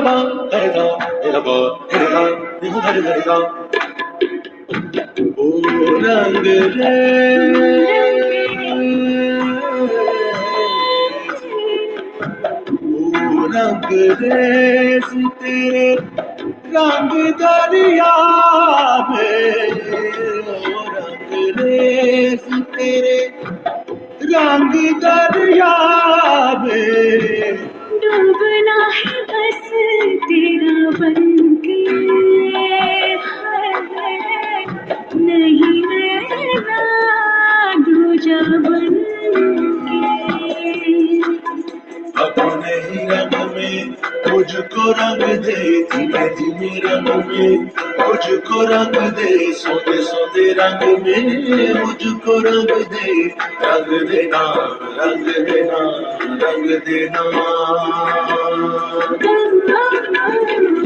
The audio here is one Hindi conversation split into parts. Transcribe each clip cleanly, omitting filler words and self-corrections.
ba hare ga hare ba hare ga hare hare ga o rang re o rang re तेरे रंग दरिया में ओ रंग रेस तेरे रंग दरिया में डूबना है बस तेरा बनके नहीं रहना दूजा बनके अपने ही रंग में मुझको रंग दे धीमे धीमे रंग में मुझको रंग दे सोते सोते रंग में मुझको रंग देना रंग देना रंग देना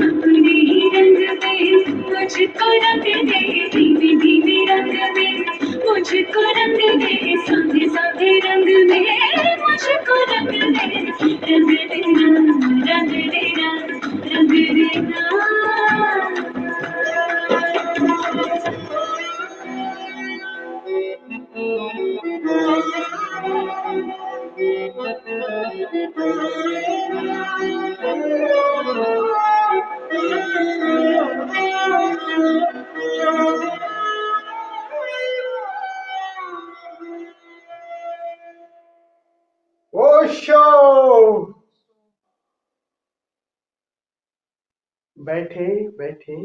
अपने ही रंग में मुझको रंग दे धीमे धीमे रंग में मुझको रंग दे साथे साथे रंग में मुझको रंग दे रंग देना रंग देना रंग देना ओशो बैठे बैठे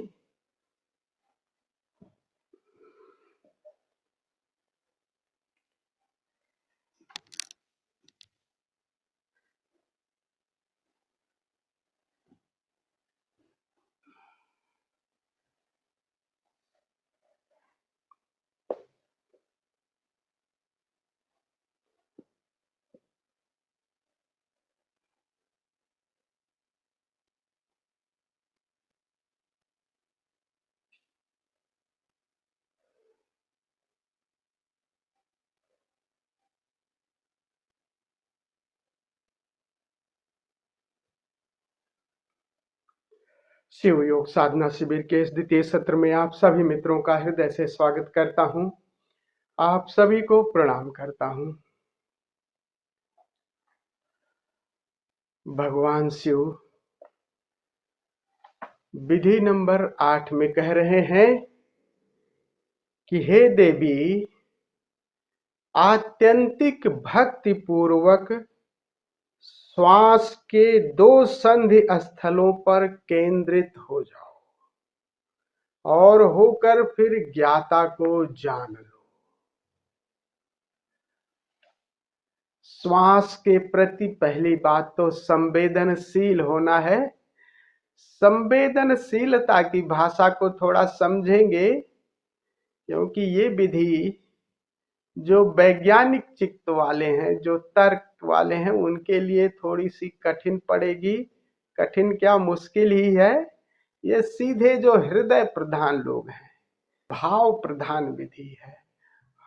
शिव योग साधना शिविर के इस द्वितीय सत्र में आप सभी मित्रों का हृदय से स्वागत करता हूं। आप सभी को प्रणाम करता हूं। भगवान शिव विधि नंबर 8 में कह रहे हैं कि हे देवी, आत्यंतिक भक्ति पूर्वक श्वास के 2 संधि स्थलों पर केंद्रित हो जाओ और होकर फिर ज्ञाता को जान लो। श्वास के प्रति पहली बात तो संवेदनशील होना है। संवेदनशीलता की भाषा को थोड़ा समझेंगे, क्योंकि ये विधि जो वैज्ञानिक चित्त वाले हैं, जो तर्क वाले हैं, उनके लिए थोड़ी सी कठिन पड़ेगी। कठिन क्या, मुश्किल ही है। ये सीधे जो हृदय प्रधान लोग हैं, भाव प्रधान विधि है।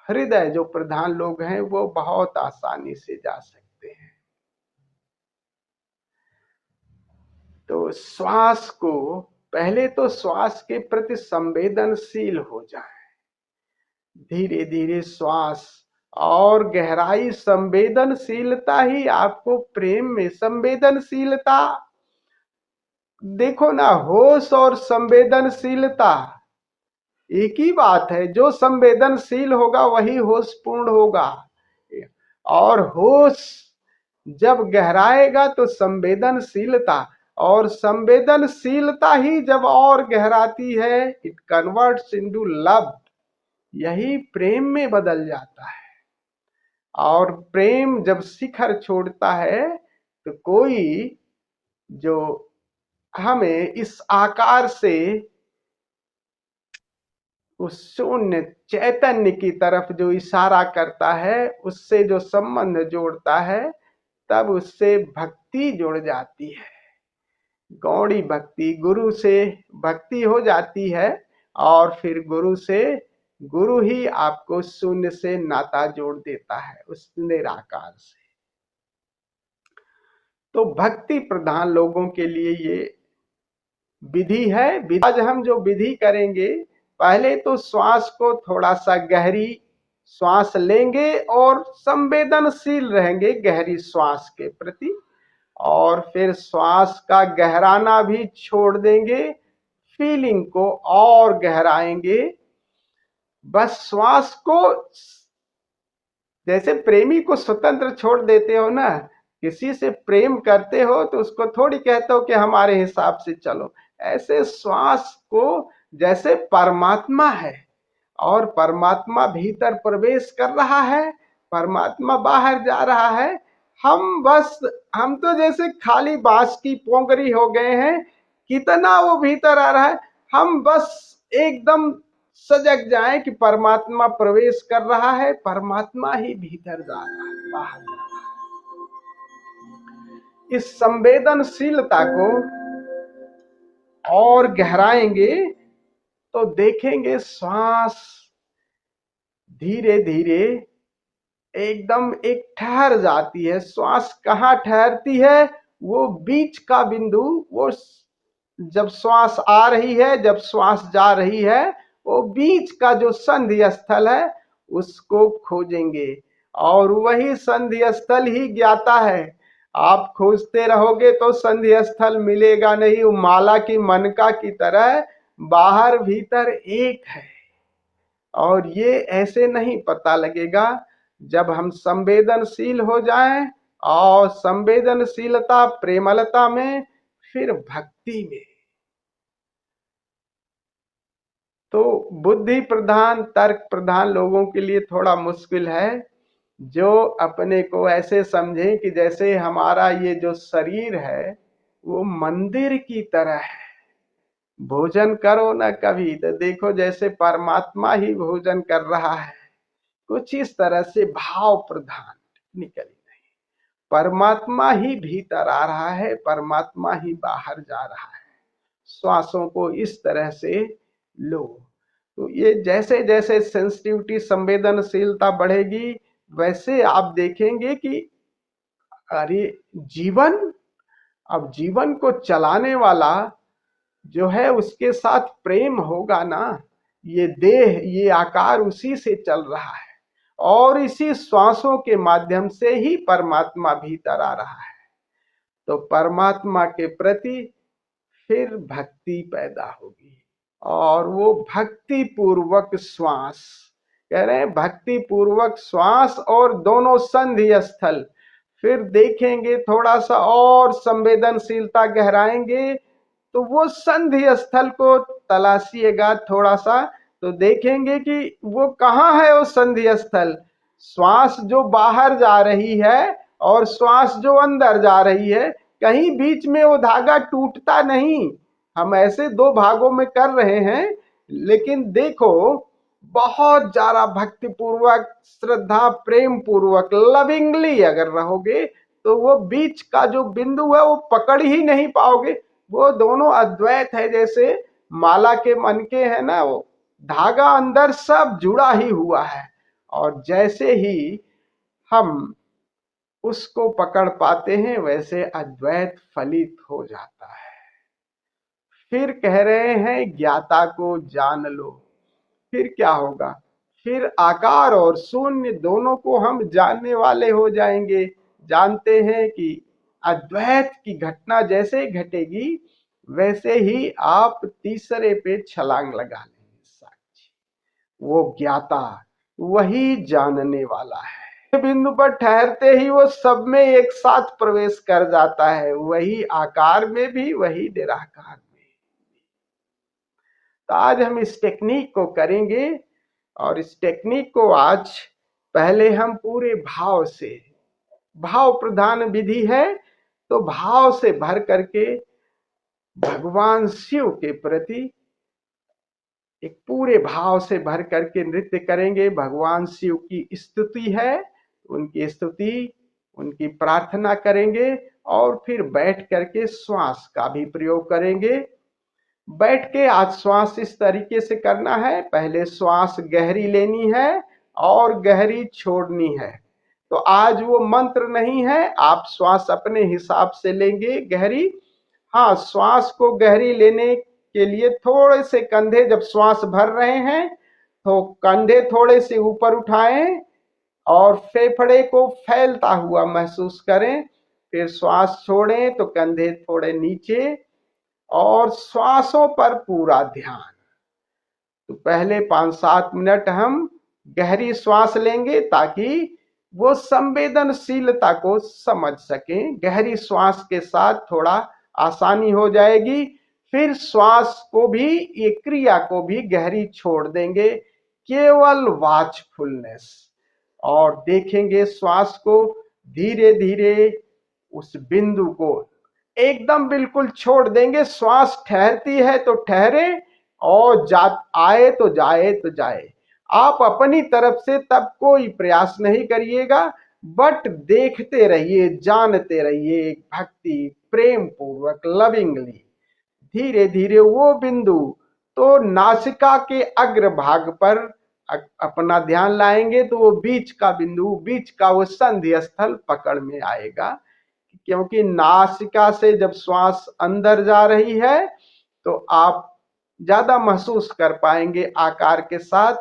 हृदय जो प्रधान लोग हैं वो बहुत आसानी से जा सकते हैं। तो श्वास को पहले तो श्वास के प्रति संवेदनशील हो जाए। धीरे धीरे श्वास और गहराई, संवेदनशीलता ही आपको प्रेम में संवेदनशीलता, देखो ना, होश और संवेदनशीलता एक ही बात है। जो संवेदनशील होगा वही होशपूर्ण होगा, और होश जब गहराएगा तो संवेदनशीलता, और संवेदनशीलता ही जब और गहराती है, इट कन्वर्ट्स इनटू लव, यही प्रेम में बदल जाता है। और प्रेम जब शिखर छोड़ता है तो कोई जो हमें इस आकार से उस शून्य चैतन्य की तरफ जो इशारा करता है, उससे जो संबंध जोड़ता है, तब उससे भक्ति जुड़ जाती है। गौड़ी भक्ति, गुरु से भक्ति हो जाती है, और फिर गुरु से, गुरु ही आपको शून्य से नाता जोड़ देता है, उस निराकार से। तो भक्ति प्रधान लोगों के लिए ये विधि है। आज हम जो विधि करेंगे, पहले तो श्वास को थोड़ा सा गहरी श्वास लेंगे और संवेदनशील रहेंगे गहरी श्वास के प्रति, और फिर श्वास का गहराना भी छोड़ देंगे, फीलिंग को और गहराएंगे। बस श्वास को जैसे प्रेमी को स्वतंत्र छोड़ देते हो ना, किसी से प्रेम करते हो तो उसको थोड़ी कहते हो कि हमारे हिसाब से चलो। ऐसे श्वास को जैसे परमात्मा है और परमात्मा भीतर प्रवेश कर रहा है, परमात्मा बाहर जा रहा है, हम तो जैसे खाली बांस की पोंगरी हो गए हैं। कितना वो भीतर आ रहा है, हम बस एकदम सजग जाए कि परमात्मा प्रवेश कर रहा है, परमात्मा ही भीतर जा रहा है, बाहर जा रहा है। इस संवेदनशीलता को और गहराएंगे तो देखेंगे श्वास धीरे धीरे एकदम एक ठहर जाती है। श्वास कहाँ ठहरती है? वो बीच का बिंदु, वो जब श्वास आ रही है, जब श्वास जा रही है, वो बीच का जो संधि स्थल है उसको खोजेंगे, और वही संधि स्थल ही ज्ञाता है। आप खोजते रहोगे तो संधि स्थल मिलेगा नहीं। वो माला की मनका की तरह बाहर भीतर एक है, और ये ऐसे नहीं पता लगेगा जब हम संवेदनशील हो जाएं, और संवेदनशीलता प्रेमलता में, फिर भक्ति में। तो बुद्धि प्रधान तर्क प्रधान लोगों के लिए थोड़ा मुश्किल है, जो अपने को ऐसे समझे कि जैसे हमारा ये जो शरीर है वो मंदिर की तरह है। भोजन करो ना कभी तो देखो जैसे परमात्मा ही भोजन कर रहा है, कुछ इस तरह से भाव प्रधान निकली नहीं। परमात्मा ही भीतर आ रहा है, परमात्मा ही बाहर जा रहा है। श्वासों को इस तरह से लो। तो ये जैसे जैसे सेंसिटिविटी संवेदनशीलता बढ़ेगी, वैसे आप देखेंगे कि अरे जीवन, अब जीवन को चलाने वाला जो है उसके साथ प्रेम होगा ना। ये देह, ये आकार उसी से चल रहा है, और इसी श्वासों के माध्यम से ही परमात्मा भीतर आ रहा है। तो परमात्मा के प्रति फिर भक्ति पैदा होगी, और वो भक्ति पूर्वक श्वास, कह रहे हैं भक्ति पूर्वक श्वास और दोनों संधि स्थल। फिर देखेंगे थोड़ा सा और संवेदनशीलता गहराएंगे तो वो संधि स्थल को तलाशिएगा थोड़ा सा, तो देखेंगे कि वो कहाँ है वो संधि स्थल। श्वास जो बाहर जा रही है और श्वास जो अंदर जा रही है, कहीं बीच में वो धागा टूटता नहीं। हम ऐसे दो भागों में कर रहे हैं, लेकिन देखो बहुत ज्यादा भक्ति पूर्वक, श्रद्धा प्रेम पूर्वक, लविंगली अगर रहोगे तो वो बीच का जो बिंदु है वो पकड़ ही नहीं पाओगे। वो दोनों अद्वैत है, जैसे माला के मनके है ना, वो धागा अंदर सब जुड़ा ही हुआ है, और जैसे ही हम उसको पकड़ पाते हैं वैसे अद्वैत फलित हो जाता है। फिर कह रहे हैं ज्ञाता को जान लो। फिर क्या होगा? फिर आकार और शून्य दोनों को हम जानने वाले हो जाएंगे। जानते हैं कि अद्वैत की घटना जैसे घटेगी वैसे ही आप तीसरे पे छलांग लगा लेंगे। साक्षी, वो ज्ञाता, वही जानने वाला है। बिंदु पर ठहरते ही वो सब में एक साथ प्रवेश कर जाता है, वही आकार में भी, वही निराकार में। तो आज हम इस टेक्निक को करेंगे, और इस टेक्निक को आज पहले हम पूरे भाव से, भाव प्रधान विधि है, तो भाव से भर करके भगवान शिव के प्रति एक पूरे भाव से भर करके नृत्य करेंगे। भगवान शिव की स्तुति है, उनकी स्तुति, उनकी प्रार्थना करेंगे, और फिर बैठ करके श्वास का भी प्रयोग करेंगे। बैठ के आज श्वास इस तरीके से करना है, पहले श्वास गहरी लेनी है और गहरी छोड़नी है। तो आज वो मंत्र नहीं है, आप श्वास अपने हिसाब से लेंगे गहरी। हाँ, श्वास को गहरी लेने के लिए थोड़े से कंधे, जब श्वास भर रहे हैं तो कंधे थोड़े से ऊपर उठाएं और फेफड़े को फैलता हुआ महसूस करें। फिर श्वास छोड़ें तो कंधे थोड़े नीचे और श्वासों पर पूरा ध्यान। तो पहले 5-7 मिनट हम गहरी श्वास लेंगे ताकि वो संवेदनशीलता को समझ सकें। गहरी श्वास के साथ थोड़ा आसानी हो जाएगी। फिर श्वास को भी, ये क्रिया को भी गहरी छोड़ देंगे, केवल वॉचफुलनेस, और देखेंगे श्वास को। धीरे धीरे उस बिंदु को एकदम बिल्कुल छोड़ देंगे। श्वास ठहरती है तो ठहरे और आए तो जाए तो जाए। आप अपनी तरफ से तब कोई प्रयास नहीं करिएगा, बट देखते रहिए, जानते रहिए, भक्ति प्रेम पूर्वक लविंगली। धीरे धीरे वो बिंदु, तो नासिका के अग्रभाग पर अपना ध्यान लाएंगे तो वो बीच का बिंदु, बीच का वो संधि स्थल पकड़ में आएगा। क्योंकि नासिका से जब श्वास अंदर जा रही है तो आप ज्यादा महसूस कर पाएंगे आकार के साथ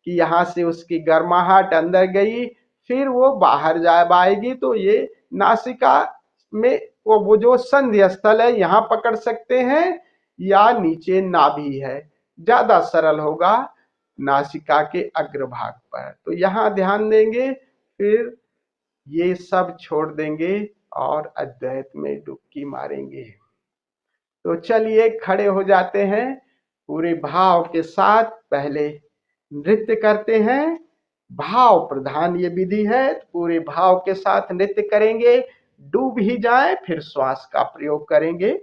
कि यहाँ से उसकी गर्माहट अंदर गई, फिर वो बाहर जा आएगी। तो ये नासिका में वो जो संधि स्थल है, यहाँ पकड़ सकते हैं या नीचे नाभि है, ज्यादा सरल होगा नासिका के अग्रभाग पर। तो यहाँ ध्यान देंगे, फिर ये सब छोड़ देंगे और अद्वैत में डुबकी मारेंगे। तो चलिए खड़े हो जाते हैं, पूरे भाव के साथ पहले नृत्य करते हैं। भाव प्रधान ये विधि है, पूरे भाव के साथ नृत्य करेंगे। डूब ही जाए, फिर श्वास का प्रयोग करेंगे।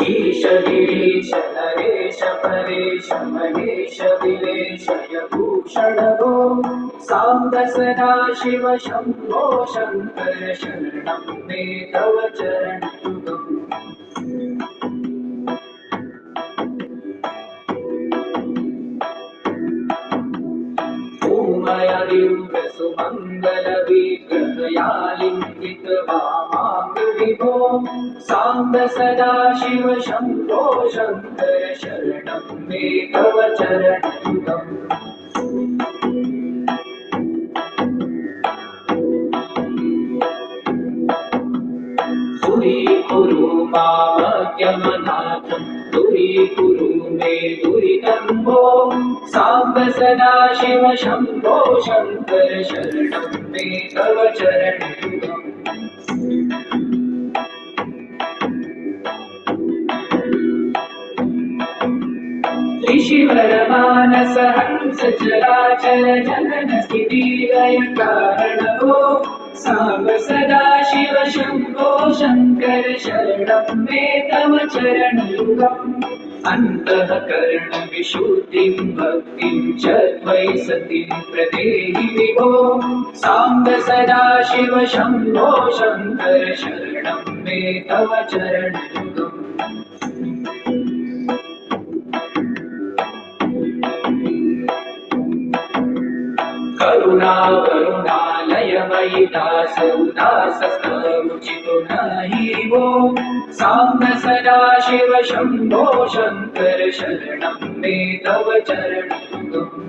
ईश गिरीश नरेश परेश महेश विलेशय भूषणो साम्ब सदा शिव शंभो शंकर शरणं मे तव चरणयुगम्। ओमया दिव्य सुमंगल विग्रहयालिंगित वामांग विभो साम्ब सदा शिव शंभो शंकर शरणं मे तव चरणयुगम्। दूरीकुरु मामज्ञमनाथं दूरीकुरु मे दुरितं भो साम्ब सदा शिव शंभो शंकर शरणं मे तव चरणयुगम्। ऋषिवर मानस हंस चराचर जनन स्थिति लय कारणो साम्ब सदा शिव शंभो शंकर शरणं मे तव चरणयुगम्। अंतःकरण विशुद्धिं भक्तिं च त्वयि सतिं प्रदेहि विभो साम्ब सदा शिव शंभो शंकर शरणं मे तव चरणयुगम्। करुणा करुणालयमयि दास उदासस्तमुचितो नहि वो साम्ब सदा शिव शंभो शंकर शरणं मे तव चरणयुगम्।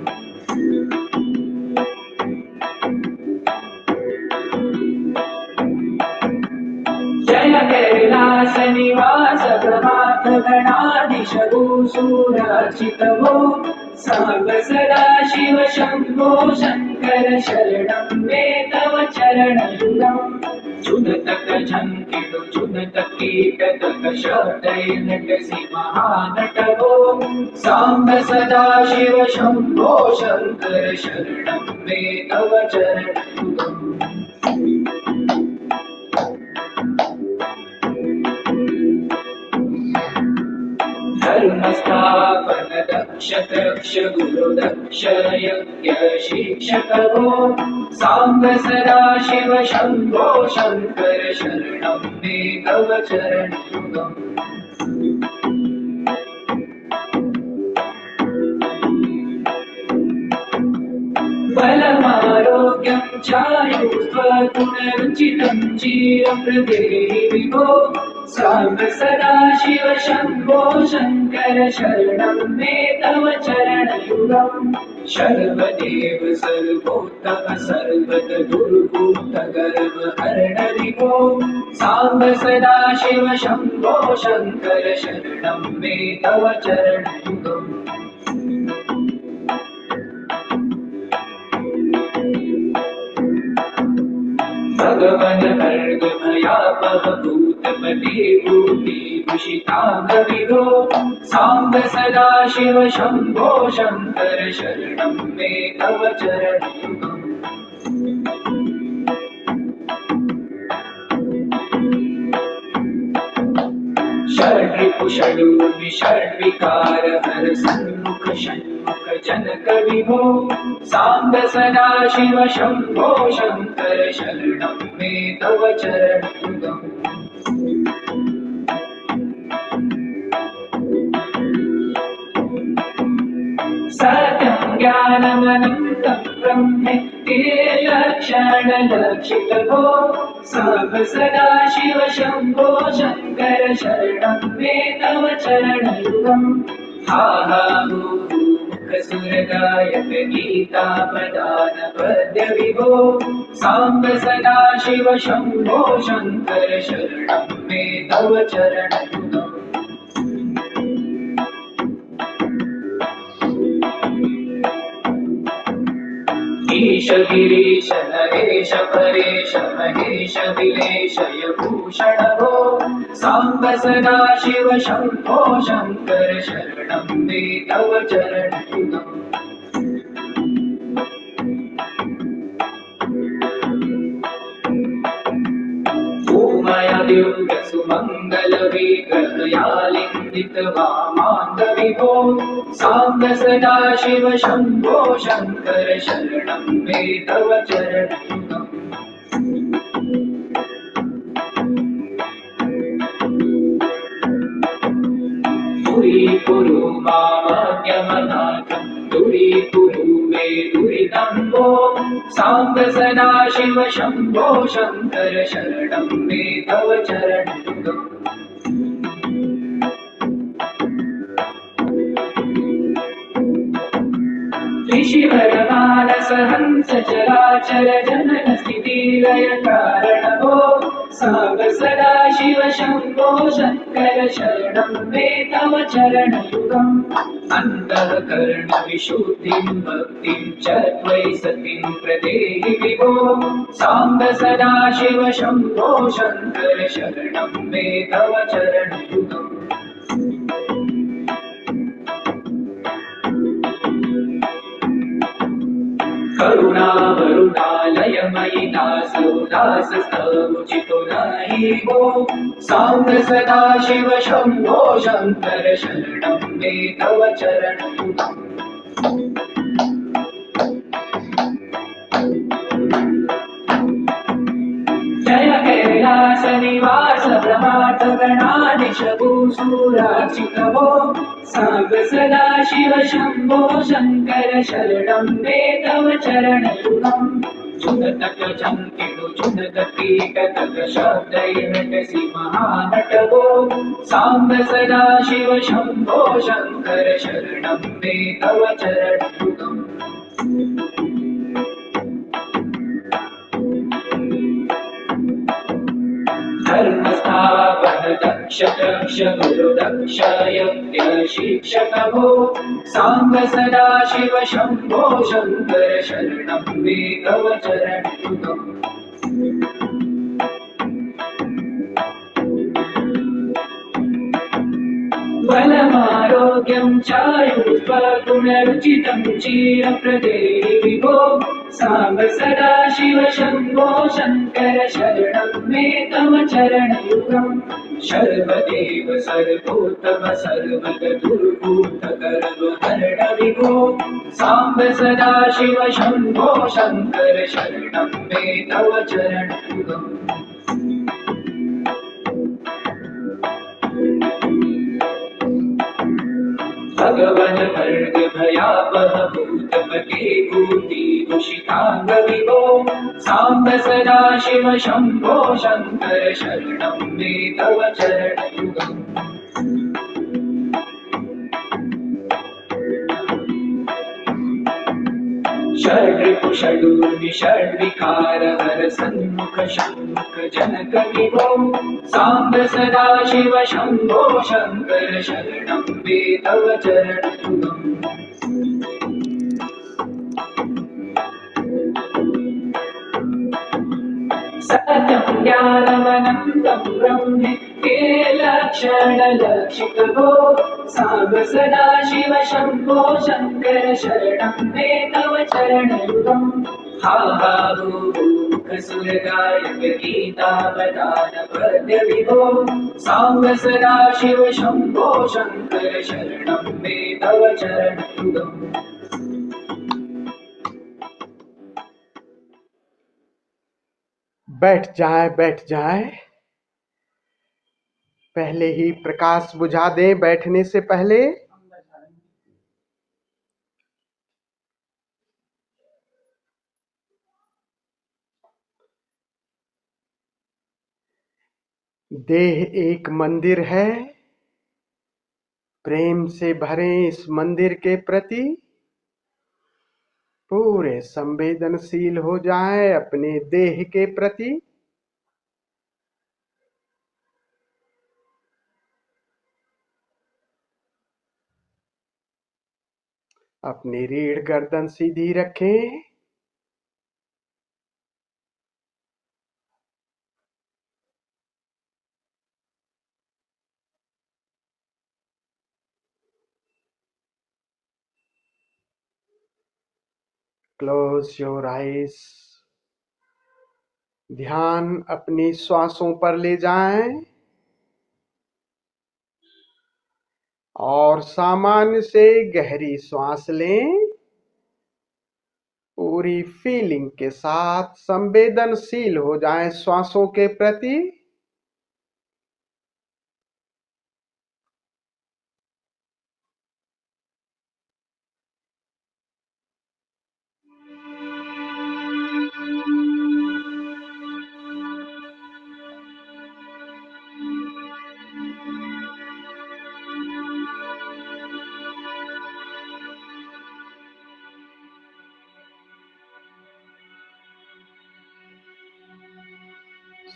जय कैलास निवास प्रभात गणाधीश भूसुरार्चितवो साम्ब सदा शिव शंभो शंकर शरणं मे तव चरणयुगम्। चुनतक झंकिडु चुनतक कीटक शब्दैनटसि महानटवो साम्ब सदा शिव शंभो शंकर शरणं मे तव चरणयुगम्। धर्मस्थापन दक्ष दक्ष गुरुदक्ष यज्ञ शिक्षक भो सांब सदा शिव शंभो शंकर शरणं मे तव चरणयुगम् बलमारोग्यं चायुस्वगुणरुचितं चिरप्रदेहि विभो सांब सदा शिव शंभो शंकर शरणं मे तव चरणयुगम् सर्वदेव सर्वोत्तम सर्वत दुर्भूत गर्व हरण विभो सांब सदा शिव शंभो शंकर शरणं मे तव चरणयुगम् भगवन भर्ग भयापह भूतपते भूति भूषितांग विभो सांब सदा शिव शंभो शंकर शरणं मे तव चरणयुगम् षड्रिपुषडूर्मि षड्विकार हर सन्मुख षण्मुख जनक विभो सांब सदा शिव शंभो शंकर शरणं मे तव चरणयुगम् सत्यं ज्ञानमनन्तं ब्रह्मेत्यलक्षणलक्षितभो सांब सदा शिव शंभो शंकर शरणं मे तव चरणयुगम् हा हा हू सुरगायक गीता पदान पद्य विभो सांब सदा शिव शंभो शंकर शरणं मे तव चरणयुगम् ईश गिरीश नरेश परेश महेश विलेशय भूषण भो सांब सदा शिव शंभो शंकर शरणं मे तव चरणयुगम् ओमय दिव्य सुमंगल विग्रहयालिंदित वामांग विभो सांब सदा शिव शंभो शंकर शरणं मे तव चरणयुगम् दूरीकुरु मामज्ञमनाथं दूरीकुरु मे दुरितं भो सांब सदा शिव शंभो शंकर शरणं मे तव चरणयुगम् ऋषिवर मानस हंस चराचर जनन स्थिति लय कारण भो सांब सदा शिव शंभो शंकर शरणं मे तव चरणयुगम् अंतःकरण विशुद्धिं भक्तिं च त्वयि सतिं प्रदेहि विभो सांब सदा शिव शंभो शंकर शरणं मे तव चरणयुगम् करुणावरुणालयमयि दासो दासस्तवोचितो नहि भो सांब सदा शिव शंभो शंकर शरणं मे तव चरणयुगम् जय कैलास निवास ब्रह्मार्थ गणाधीश भूसुरार्चित भो सांब सदा शिव शंभो शंकर शरणं मे तव चरणयुगम् चुनतक झंकिडु चुनतकीटतक शब्दैर्नटसि महानट भो सांब सदा शिव शंभो शंकर शरणं मे तव चरणयुगम् धर्मस्थापन दक्ष दक्ष गुरुदक्ष यज्ञ शिक्षक भो सांब सदा शिव शंभो शंकर शरणं मे तव चरणयुगम् बलमारोग्यं चायुष्वगुणरुचितं चिरप्रदेहि विभो सांब सदा शिव शंभो शंकर शरणं मे तव चरणयुगम् सर्वदेव सर्वोत्तम सर्वगदुर्भूतगर्वहरण विभो साम्ब सदा शिव शम्भो शङ्कर शरणं मे तव चरणयुगम् भगवन भर्ग भयावह भूतपते भूति दुषितांग विभो साम्ब सदा शिव शम्भो शङ्कर शरणं मे तव चरणयुगम् षड्रिपु षडूर्मि षड्विकार हर सन्मुख षण्मुख जनक विभो साम्ब सदा शिव शम्भो शङ्कर शरणं मे तव चरणयुगम् सत्यं ज्ञानमनन्तं ब्रह्मेत्ये लक्षणलक्षितभो साम्ब सदा शिव शम्भो शङ्कर शरणं मे तव चरणयुगम् हा हा हू हू मुखसुरगायक गीतावदान पद्य विभो साम्ब सदा शिव शम्भो शङ्कर शरणं मे तव चरणयुगम् बैठ जाए बैठ जाए। पहले ही प्रकाश बुझा दें बैठने से पहले। देह एक मंदिर है, प्रेम से भरे इस मंदिर के प्रति पूरे संवेदनशील हो जाएं अपने देह के प्रति। अपनी रीढ़ गर्दन सीधी रखें। Close your eyes. ध्यान अपनी श्वासों पर ले जाएं और सामान्य से गहरी श्वास लें। पूरी फीलिंग के साथ संवेदनशील हो जाएं श्वासों के प्रति।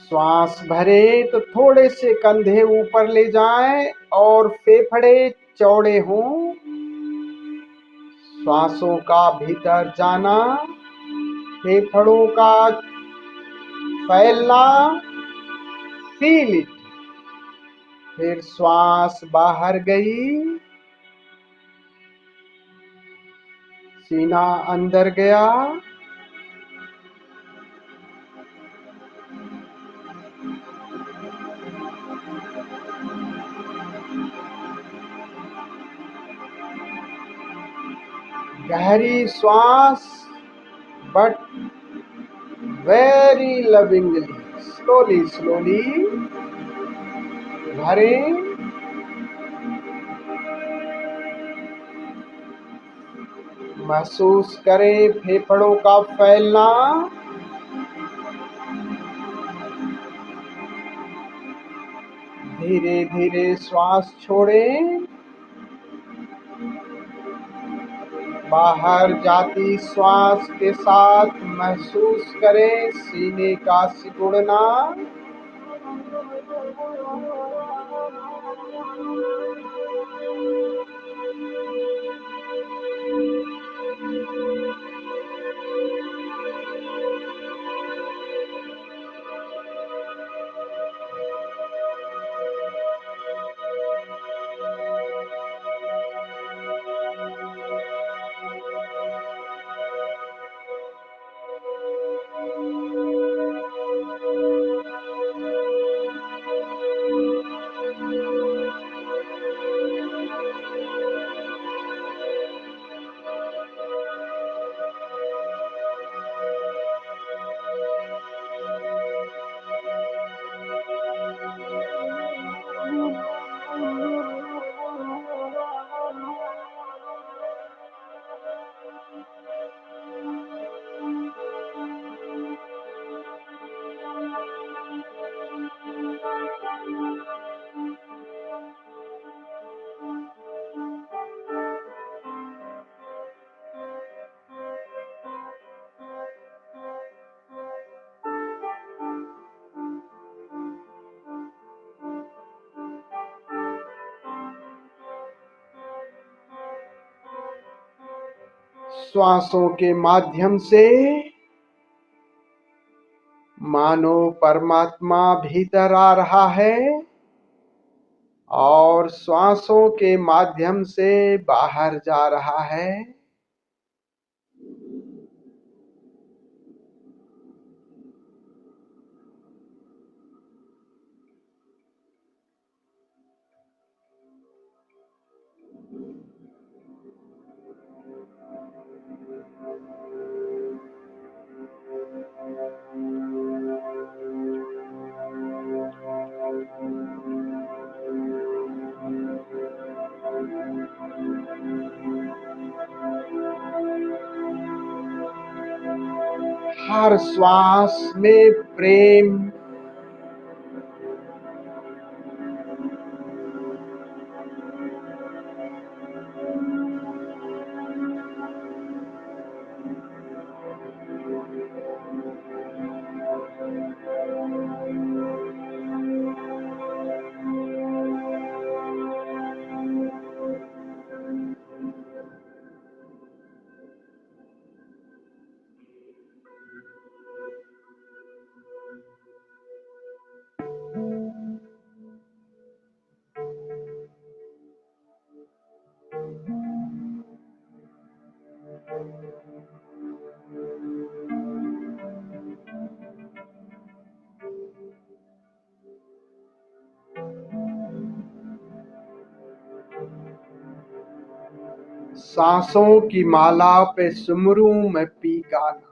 श्वास भरे तो थोड़े से कंधे ऊपर ले जाएं और फेफड़े चौड़े हों। श्वासों का भीतर जाना, फेफड़ों का फैलना, फील इट। फिर श्वास बाहर गई, सीना अंदर गया, गहरी श्वास but very lovingly, slowly slowly भरें। महसूस करें फेफड़ों का फैलना। धीरे धीरे श्वास छोड़ें। बाहर जाती श्वास के साथ महसूस करें सीने का सिकुड़ना। श्वासों के माध्यम से मानो परमात्मा भीतर आ रहा है और श्वासों के माध्यम से बाहर जा रहा है। हर श्वास में प्रेम, सांसों की माला पे सुमरू में पी गाना।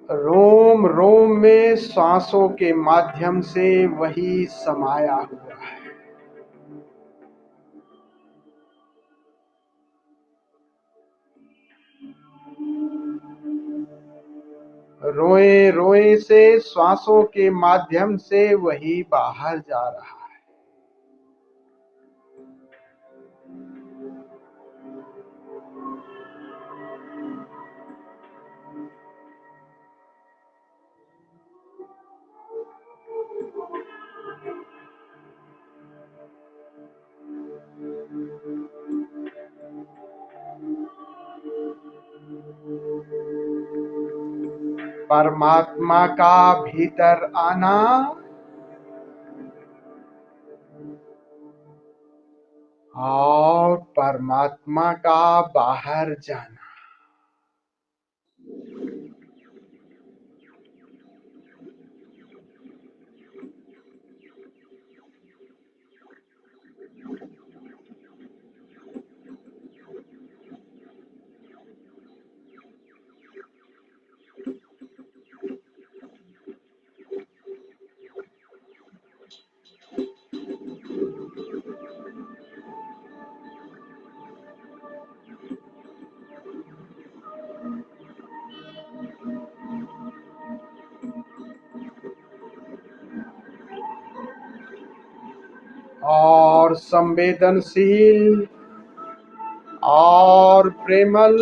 रोम रोम में सांसों के माध्यम से वही समाया हुआ है। रोए रोए से श्वासों के माध्यम से वही बाहर जा रहा है। परमात्मा का भीतर आना और परमात्मा का बाहर जाना। और संवेदनशील और प्रेमल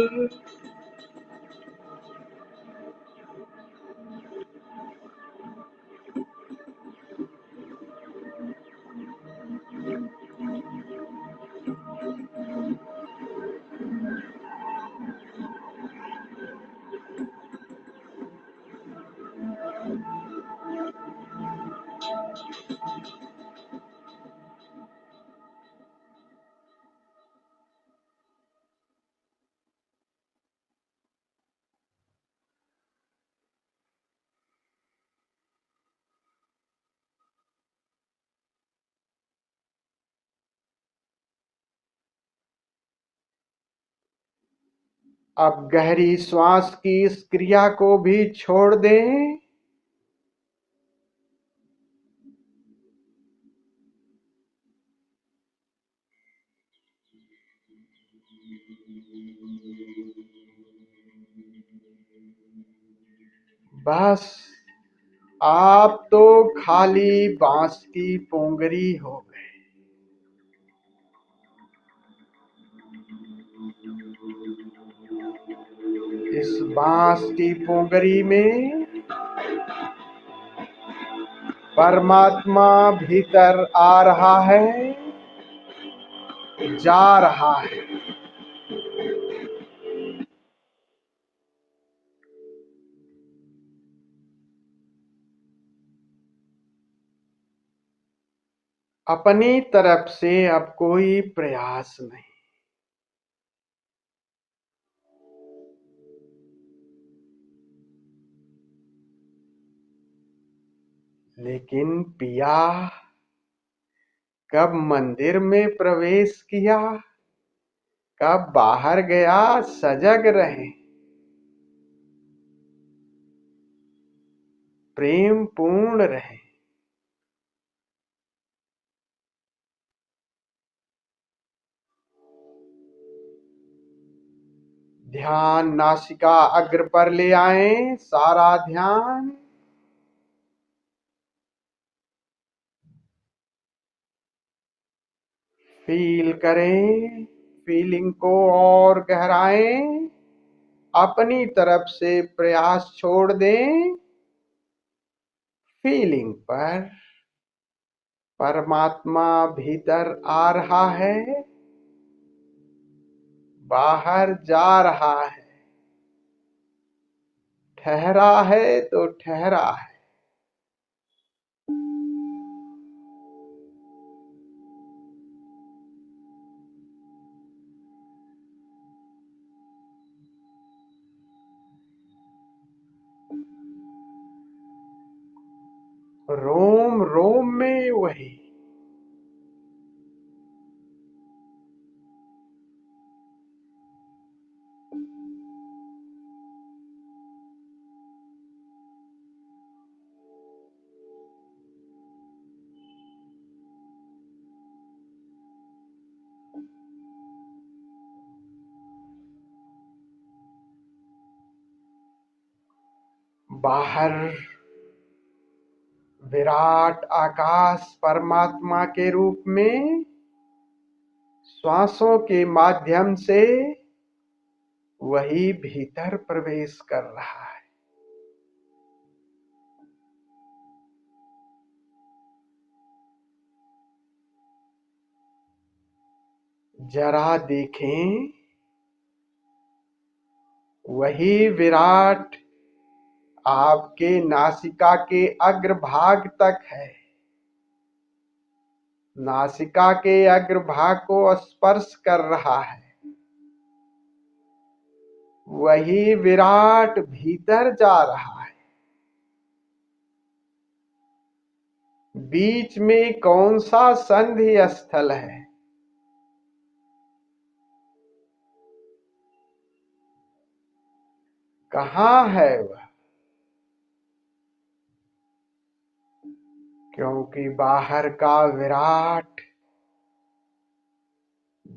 अब गहरी श्वास की इस क्रिया को भी छोड़ दें। बस आप तो खाली बांस की पोंगरी हो गए। इस बांस की पोगरी में परमात्मा भीतर आ रहा है, जा रहा है। अपनी तरफ से अब कोई प्रयास नहीं, लेकिन पिया कब मंदिर में प्रवेश किया, कब बाहर गया, सजग रहे, प्रेम पूर्ण रहे। ध्यान नासिका अग्र पर ले आए, सारा ध्यान फील करें, फीलिंग को और गहराएं, अपनी तरफ से प्रयास छोड़ दें। फीलिंग पर परमात्मा भीतर आ रहा है, बाहर जा रहा है, ठहरा है तो ठहरा है। रोम रोम में वही बाहर विराट आकाश परमात्मा के रूप में श्वासों के माध्यम से वही भीतर प्रवेश कर रहा है। जरा देखें, वही विराट आपके नासिका के अग्रभाग तक है। नासिका के अग्रभाग को स्पर्श कर रहा है। वही विराट भीतर जा रहा है। बीच में कौन सा संधि स्थल है? कहाँ है वह? क्योंकि बाहर का विराट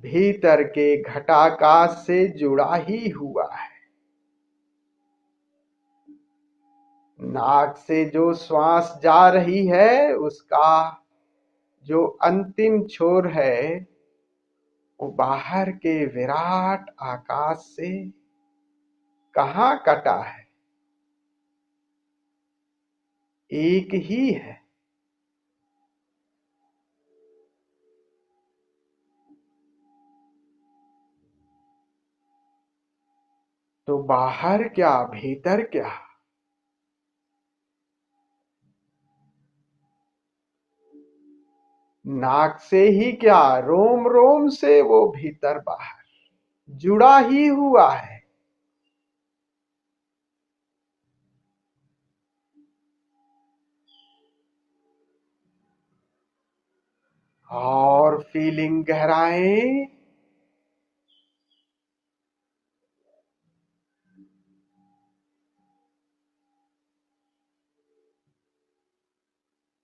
भीतर के घटाकाश से जुड़ा ही हुआ है। नाक से जो श्वास जा रही है, उसका जो अंतिम छोर है, वो बाहर के विराट आकाश से कहाँ कटा है? एक ही है। तो बाहर क्या, भीतर क्या? नाक से ही क्या, रोम रोम से वो भीतर बाहर जुड़ा ही हुआ है। और फीलिंग गहराएं,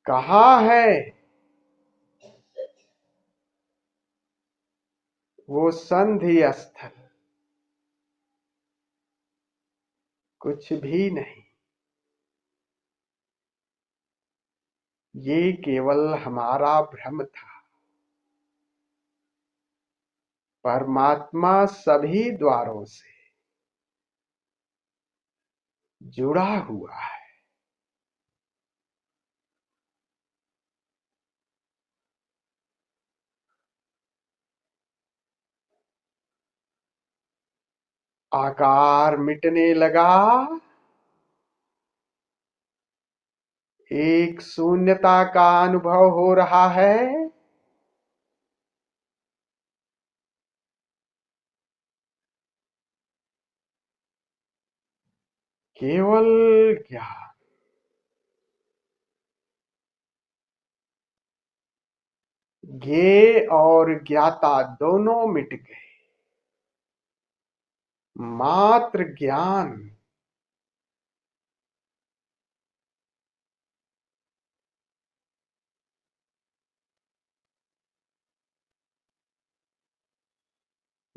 कहाँ है वो संधि स्थल? कुछ भी नहीं। ये केवल हमारा भ्रम था। परमात्मा सभी द्वारों से जुड़ा हुआ है। आकार मिटने लगा, एक शून्यता का अनुभव हो रहा है। केवल ज्ञान। ज्ञेय और ज्ञाता दोनों मिट गए, मात्र ज्ञान।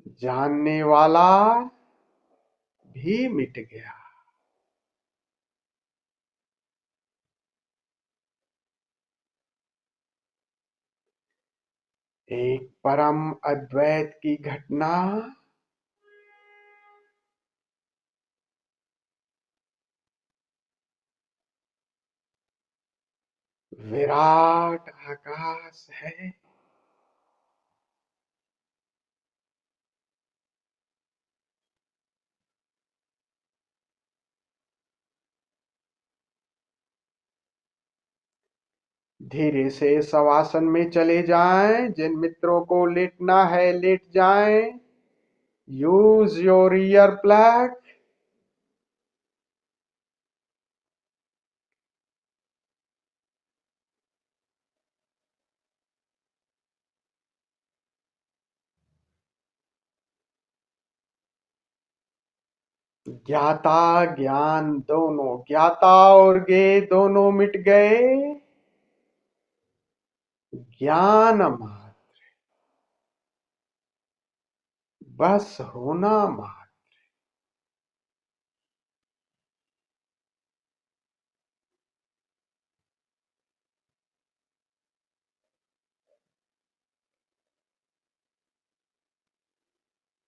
जानने वाला भी मिट गया। एक परम अद्वैत की घटना विराट आकाश है। धीरे से शवासन में चले जाएं। जिन मित्रों को लेटना है लेट जाएं। Use your ear plug. ज्ञाता ज्ञान दोनों, ज्ञाता और ज्ञेय दोनों मिट गए। ज्ञान मात्र, बस होना मात्र।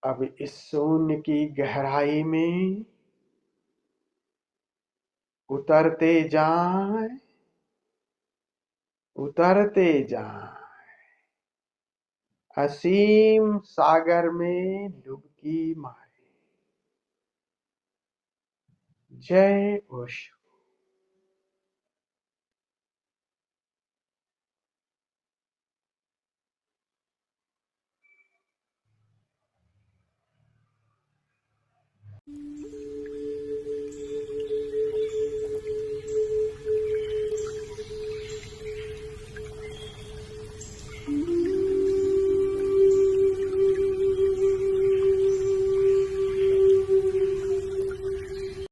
अब इस शून्य की गहराई में उतरते जाएं, उतरते जाएं। असीम सागर में डुबकी मारे। जय ओशो।